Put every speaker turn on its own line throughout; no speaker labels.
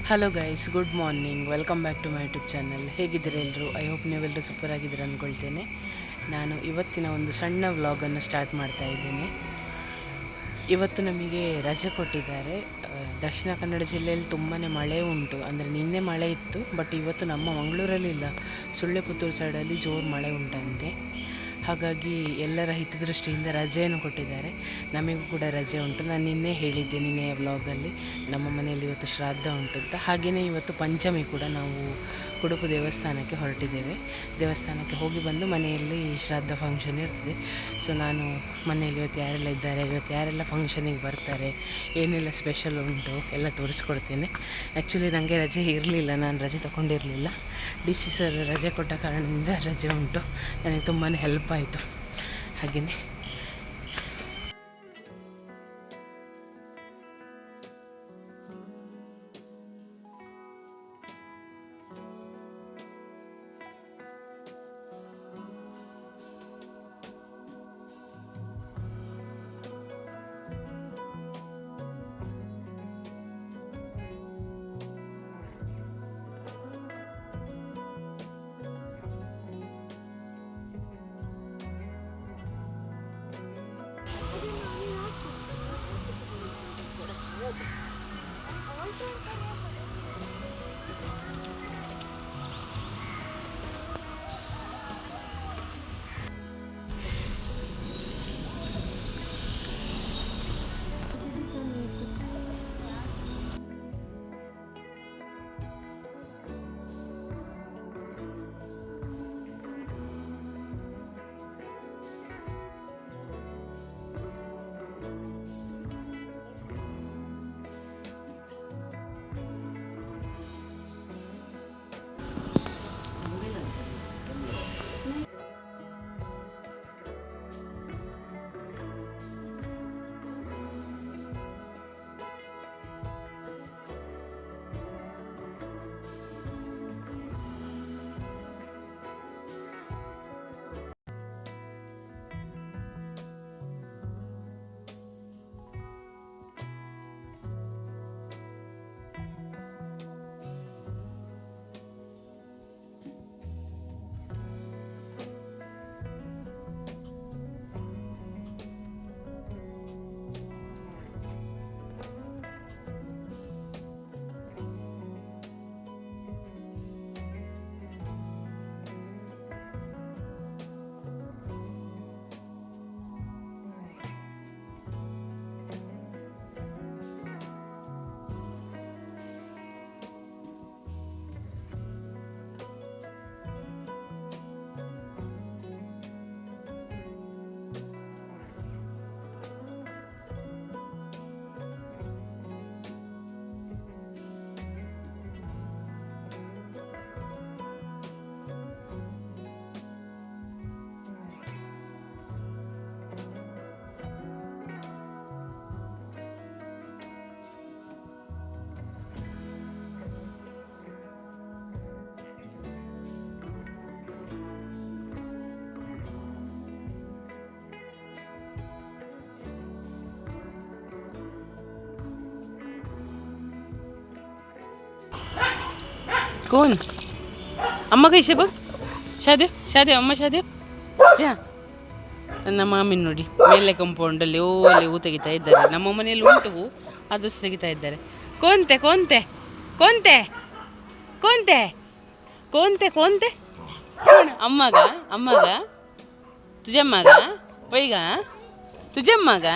Hello guys, good morning. Welcome back to my YouTube channel. ಹೇಗಿದ್ದೀರಾ ಎಲ್ಲರೂ? I hope ನೀವೆಲ್ಲರೂ super ಆಗಿದ್ದೀರಾ ಅಂದ್ಕೊಳ್ತೇನೆ. ನಾನು ಇವತ್ತಿನ ಒಂದು ಸಣ್ಣ ವ್ಲಾಗನ್ನು ಸ್ಟಾರ್ಟ್ ಮಾಡ್ತಾ ಇದ್ದೇನೆ. ಇವತ್ತು ನಮಗೆ ರಜೆ ಕೊಟ್ಟಿದ್ದಾರೆ. ದಕ್ಷಿಣ ಕನ್ನಡ ಜಿಲ್ಲೆಯಲ್ಲಿ ತುಂಬಾ ಮಳೆ ಉಂಟು. ಅಂದರೆ ನಿನ್ನೆ ಮಳೆ ಇತ್ತು, ಬಟ್ ಇವತ್ತು ನಮ್ಮ ಮಂಗಳೂರಲ್ಲಿ ಇಲ್ಲ, ಸುಳ್ಳೆ ಪುತ್ತೂರು ಸೈಡಲ್ಲಿ ಜೋರು ಮಳೆ ಉಂಟಂತೆ. ಹಾಗಾಗಿ ಎಲ್ಲರ ಹಿತದೃಷ್ಟಿಯಿಂದ ರಜೆಯನ್ನು ಕೊಟ್ಟಿದ್ದಾರೆ. ನಮಗೂ ಕೂಡ ರಜೆ ಉಂಟು. ನಾನು ನಿನ್ನೆ ಹೇಳಿದ್ದೆ, ನಿನ್ನೆಯ ವ್ಲಾಗಲ್ಲಿ ನಮ್ಮ ಮನೆಯಲ್ಲಿ ಇವತ್ತು ಶ್ರಾದ್ದ ಉಂಟು ಅಂತ. ಹಾಗೆಯೇ ಇವತ್ತು ಪಂಚಮಿ ಕೂಡ ನಾವು ಕುಡುಪು ದೇವಸ್ಥಾನಕ್ಕೆ ಹೊರಟಿದ್ದೇವೆ. ದೇವಸ್ಥಾನಕ್ಕೆ ಹೋಗಿ ಬಂದು ಮನೆಯಲ್ಲಿ ಶ್ರಾದ್ದ ಫಂಕ್ಷನ್ ಇರ್ತದೆ. ಸೊ ನಾನು ಮನೆಯಲ್ಲಿ ಇವತ್ತು ಯಾರೆಲ್ಲ ಇದ್ದಾರೆ, ಇವತ್ತು ಯಾರೆಲ್ಲ ಫಂಕ್ಷನಿಗೆ ಬರ್ತಾರೆ, ಏನೆಲ್ಲ ಸ್ಪೆಷಲ್ ಉಂಟು ಎಲ್ಲ ತೋರಿಸ್ಕೊಡ್ತೇನೆ. ಆ್ಯಕ್ಚುಲಿ ನನಗೆ ರಜೆ ಇರಲಿಲ್ಲ, ನಾನು ರಜೆ ತೊಗೊಂಡಿರಲಿಲ್ಲ. ಡಿ ಸಿ ಸರ್ ರಜೆ ಕೊಟ್ಟ ಕಾರಣದಿಂದ ರಜೆ ಉಂಟು. ನನಗೆ ತುಂಬಾ ಹೆಲ್ಪ್ ಆಯಿತು. ಹಾಗೆಯೇ कौन अम्मा कैसे बा शादी शादी अम्मा शादी ಜಾ ನನ್ನ ಮಾಮಿನ ನೋಡಿ, ಮೇಲೆ ಕಂಪೌಂಡಲ್ಲಿ ಅಲ್ಲಿ ಹೂ ತೆಗಿತಾ ಇದ್ದಾರೆ. ನಮ್ಮ ಮನೆಯಲ್ಲಿ ಉಂಟು ಹೂ, ಅದು ತೆಗಿತಾ ಇದ್ದಾರೆ. ಕೋಂತೆ ಕೋಂತೆ ಕೋಂತೆ ಕೋಂತೆ ಕೋಂತೆ ಕೋಂತೆ ಅಮ್ಮಗ ಅಮ್ಮಗ ತುಜಮ್ಮಗ ವೈಗ ತುಜಮ್ಮಗ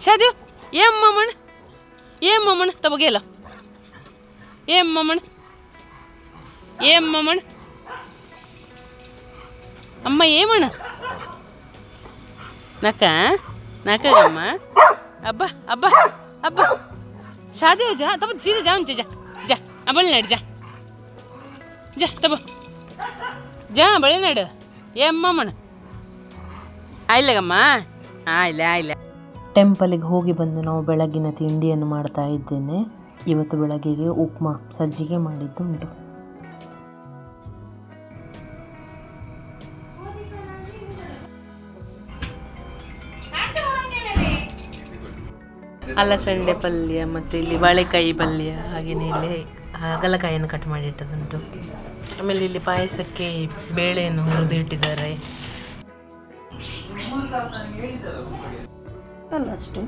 ಶಾದಿ ಏಂ ಮಮ್ಮಣ ತಬಗೇಲ ಏಂ ಮಮ್ಮಣ ಅಮ್ಮ ಏಮಣ ನಕ ನಕಗಮ್ಮ ಅಬ್ಬ ಅಬ್ಬ ಅಬ್ಬ ಶಾದಿ हो जा तब सीधे जा जा जा ಬಳೆನಾಡು जा जा तब जा ಬಳೆನಾಡು ಏಮ್ಮಮ್ಮಣ ಆಯ್ಲಗಮ್ಮ ಆಯ್ಲೆ ಟೆಂಪಲಿಗೆ ಹೋಗಿ ಬಂದು ನಾವು ಬೆಳಗಿನ ತಿಂಡಿಯನ್ನು ಮಾಡ್ತಾ ಇದ್ದೇನೆ. ಇವತ್ತು ಬೆಳಗ್ಗೆಗೆ ಉಪ್ಮಾ ಸಜ್ಜಿಗೆ ಮಾಡಿದ್ದುಂಟು. ಅಲಸಂಡೆ ಪಲ್ಯ ಮತ್ತು ಇಲ್ಲಿ ಬಾಳೆಕಾಯಿ ಪಲ್ಯ, ಹಾಗೆಯೇ ಇಲ್ಲಿ ಹಾಗಲಕಾಯಿಯನ್ನು ಕಟ್ ಮಾಡಿ ಇಟ್ಟದುಂಟು. ಆಮೇಲೆ ಇಲ್ಲಿ ಪಾಯಸಕ್ಕೆ ಬೇಳೆಯನ್ನು ಹುರಿದು ಇಟ್ಟಿದ್ದಾರೆ. ಅಲ್ಲ ಅಷ್ಟು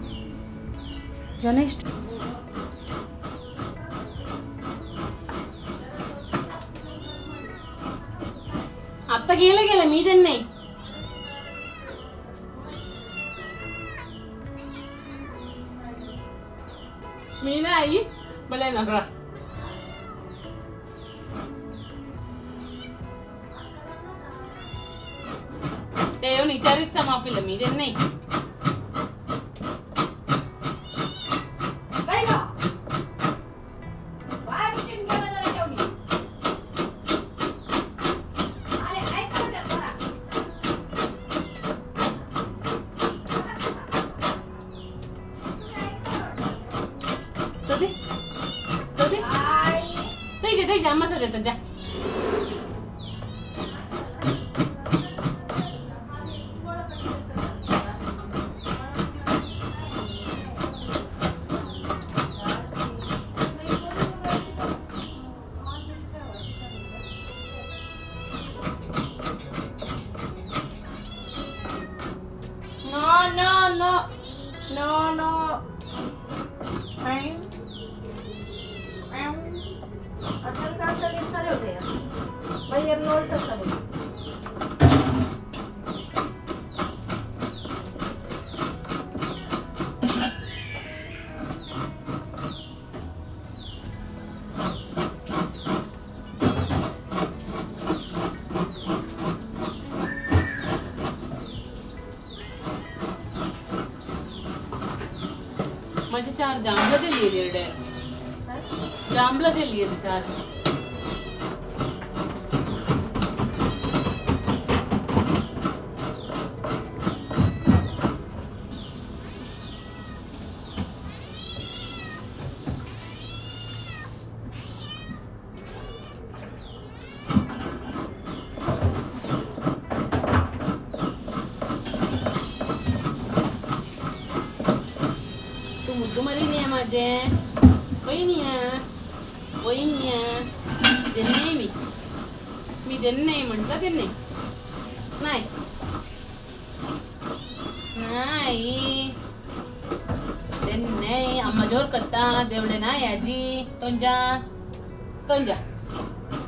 ಜನ ಇಷ್ಟು ಅತ್ತ ಗೇಲ ಮೀದನ್ನೇ ಮೀನಾಯಿ ಬಲೆ ನಗರ देव निचारित समापिल मी देन नाही काय गा काय किचन गेला जरा जेवणी अरे काय करत आहेस मला तो दे आई ते जा मसा देता जा No. अचल का अचल ये सारे होते हैं भाई ये नोट तो सारे माझे 4 जांभळं दिली रे जांभळं दिली 4 तू मुद्दू मरी नाही माझे वहिन्या देणे मी देणे नाही म्हणता देणे नाही देणे अम्मा जोर करता देवळे ना याजी तोंजा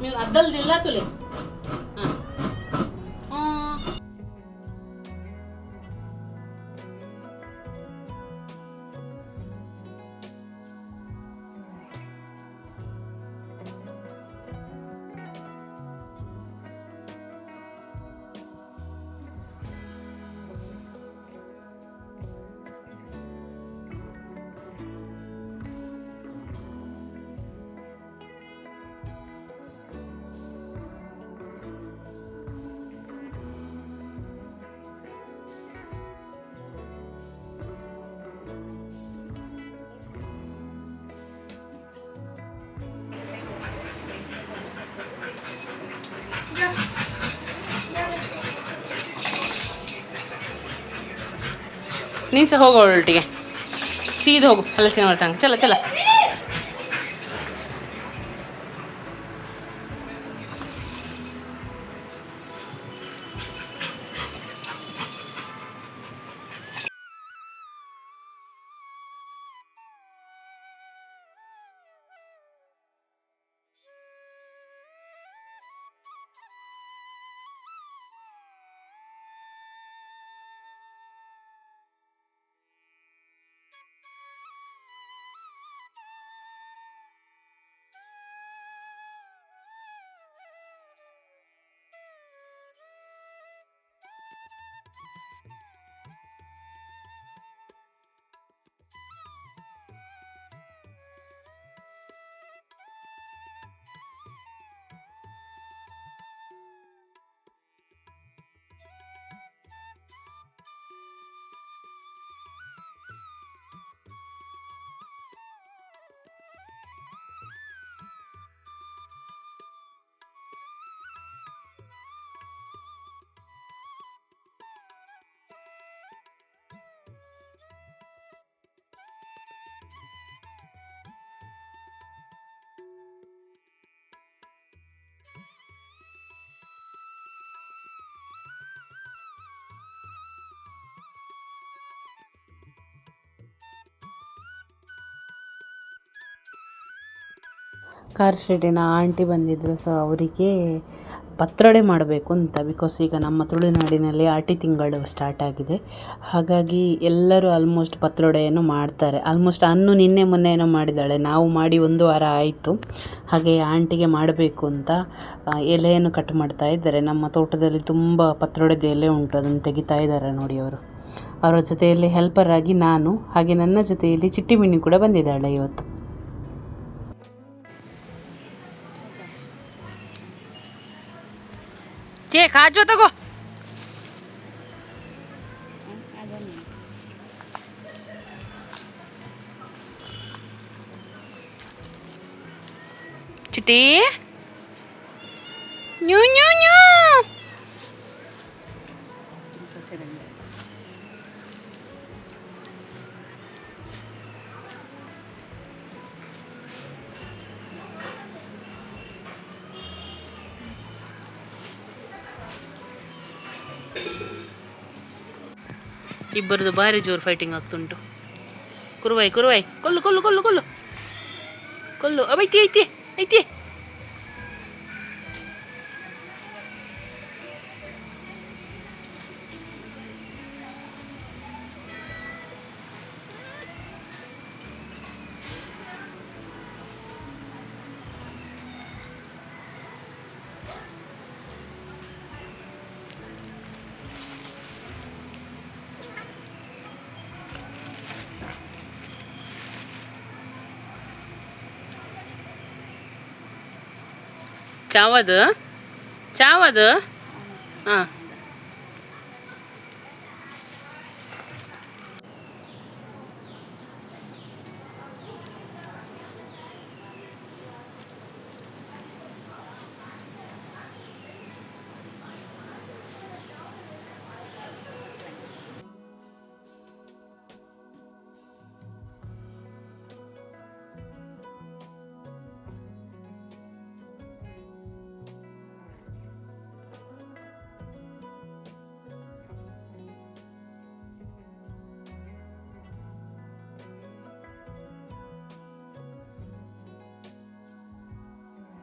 मी अद्दल दिला तुले ನೀನು ಸಹ ಹೋಗು ಒಟ್ಟಿಗೆ ಸೀದಾ ಹೋಗು ಹಲಸಿನ ಮರ ತನಕ ಚಲ ಕಾರ್ ಸ್ಟ್ರೀಟಿನ ಆಂಟಿ ಬಂದಿದ್ದರು. ಸೊ ಅವರಿಗೆ ಪತ್ರೊಡೆ ಮಾಡಬೇಕು ಅಂತ, ಬಿಕಾಸ್ ಈಗ ನಮ್ಮ ತುಳುನಾಡಿನಲ್ಲಿ ಆಟಿ ತಿಂಗಳು ಸ್ಟಾರ್ಟ್ ಆಗಿದೆ. ಹಾಗಾಗಿ ಎಲ್ಲರೂ ಆಲ್ಮೋಸ್ಟ್ ಪತ್ರೊಡೆಯನ್ನು ಮಾಡ್ತಾರೆ. ಆಲ್ಮೋಸ್ಟ್ ಅನ್ನು ನಿನ್ನೆ ಮೊನ್ನೆ ಏನೋ ಮಾಡಿದ್ದಾಳೆ, ನಾವು ಮಾಡಿ 1 ವಾರ ಆಯಿತು. ಹಾಗೆ ಆಂಟಿಗೆ ಮಾಡಬೇಕು ಅಂತ ಎಲೆಯನ್ನು ಕಟ್ ಮಾಡ್ತಾ ಇದ್ದಾರೆ. ನಮ್ಮ ತೋಟದಲ್ಲಿ ತುಂಬ ಪತ್ರೊಡೆದ ಎಲೆ ಉಂಟು, ಅದನ್ನು ತೆಗಿತಾ ಇದ್ದಾರೆ ನೋಡಿ ಅವರು. ಅವರ ಜೊತೆಯಲ್ಲಿ ಹೆಲ್ಪರ್ ಆಗಿ ನಾನು, ಹಾಗೆ ನನ್ನ ಜೊತೆಯಲ್ಲಿ ಚಿಟ್ಟಿ ಮಿಣ್ಣಿ ಕೂಡ ಬಂದಿದ್ದಾಳೆ ಇವತ್ತು. ಕಾಜು ತಗೋ. ಚಿಟ್ಟಿ ನ್ಯೂ ನ್ಯೂ ನ್ಯೂ. ಇಬ್ಬರದು ಭಾರಿ ಜೋರು ಫೈಟಿಂಗ್ ಆಗ್ತುಂಟು. ಕುರುವೈ ಕುರುವೈ, ಕೊಲ್ಲು ಕೊಲ್ಲು ಕೊಲ್ಲು ಕೊಲ್ಲು ಕೊಲ್ಲು. ಐತಿ ಐತಿ ಐತಿ. ಚಾವದು ಚಾವದು ಹಾಂ.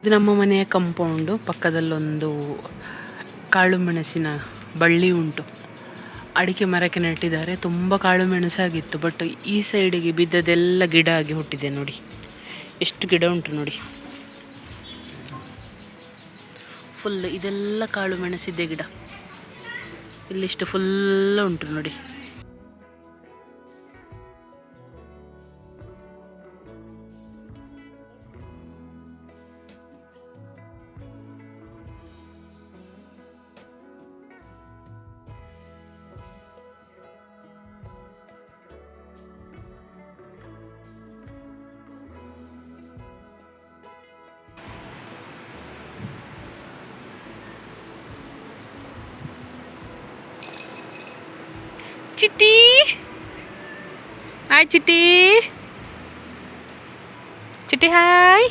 ಇದು ನಮ್ಮ ಮನೆಯ ಕಂಪೌಂಡು. ಪಕ್ಕದಲ್ಲೊಂದು ಕಾಳು ಮೆಣಸಿನ ಬಳ್ಳಿ ಉಂಟು. ಅಡಿಕೆ ಮರಕ್ಕೆ ನೆಟ್ಟಿದ್ದಾರೆ. ತುಂಬ ಕಾಳು ಮೆಣಸಾಗಿತ್ತು, ಬಟ್ ಈ ಸೈಡಿಗೆ ಬಿದ್ದದೆಲ್ಲ ಗಿಡ ಆಗಿ ಹುಟ್ಟಿದೆ ನೋಡಿ. ಎಷ್ಟು ಗಿಡ ಉಂಟು ನೋಡಿ. ಫುಲ್ ಇದೆಲ್ಲ ಕಾಳು ಮೆಣಸಿದ್ದೆ ಗಿಡ. ಇಲ್ಲಿಷ್ಟು ಫುಲ್ ಉಂಟು ನೋಡಿ. ಚಿಟ್ಟಿ ಹಾಯ್. ಚಿಟ್ಟಿ ಚಿಟ್ಟಿ ಹಾಯ್.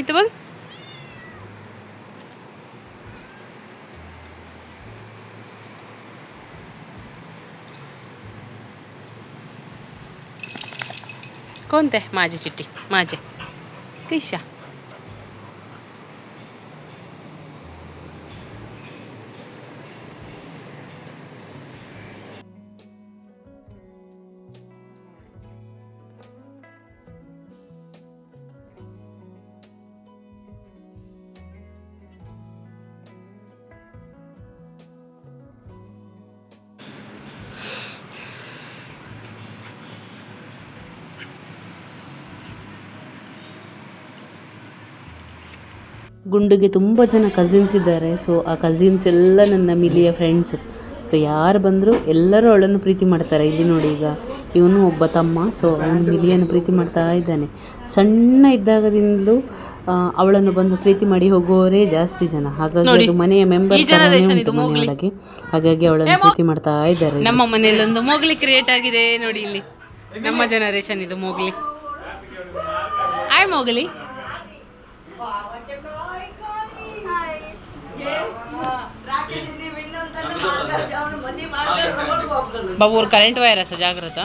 ಇತ್ತು ಬಂದು कोणते माझी चिट्टी माझे कैशा. ಗುಂಡುಗೆ ತುಂಬ ಜನ ಕಸಿನ್ಸ್ ಇದ್ದಾರೆ. ಸೊ ಆ ಕಸಿನ್ಸ್ ಎಲ್ಲ ನನ್ನ ಮಿಲಿಯ ಫ್ರೆಂಡ್ಸ್. ಸೊ ಯಾರು ಬಂದರೂ ಎಲ್ಲರೂ ಅವಳನ್ನು ಪ್ರೀತಿ ಮಾಡ್ತಾರೆ. ಇಲ್ಲಿ ನೋಡಿ, ಈಗ ಇವನು ಒಬ್ಬ ತಮ್ಮ. ಸೊ ಅವನು ಮಿಲಿಯನ್ನು ಪ್ರೀತಿ ಮಾಡ್ತಾ ಇದ್ದಾನೆ. ಸಣ್ಣ ಇದ್ದಾಗದಿಂದಲೂ ಅವಳನ್ನು ಬಂದು ಪ್ರೀತಿ ಮಾಡಿ ಹೋಗುವವರೇ ಜಾಸ್ತಿ ಜನ. ಹಾಗಾಗಿ ಅದು ಮನೆಯ ಮೆಂಬರ್ ಒಳಗೆ. ಹಾಗಾಗಿ ಅವಳನ್ನು ಪ್ರೀತಿ ಮಾಡ್ತಾ ಇದ್ದಾರೆ. ನಮ್ಮ ಮನೆಯಲ್ಲಿ ಒಂದು ಮೋಗ್ಲಿ ಕ್ರಿಯೇಟ್ ಆಗಿದೆ ನೋಡಿ. ಇಲ್ಲಿ ನಮ್ಮ ಜನರೇಷನ್ ಇದು ಮೋಗ್ಲಿ. ಆಯ್ ಮೋಗ್ಲಿ. बाबू और करंट वायर असा जाग्रता.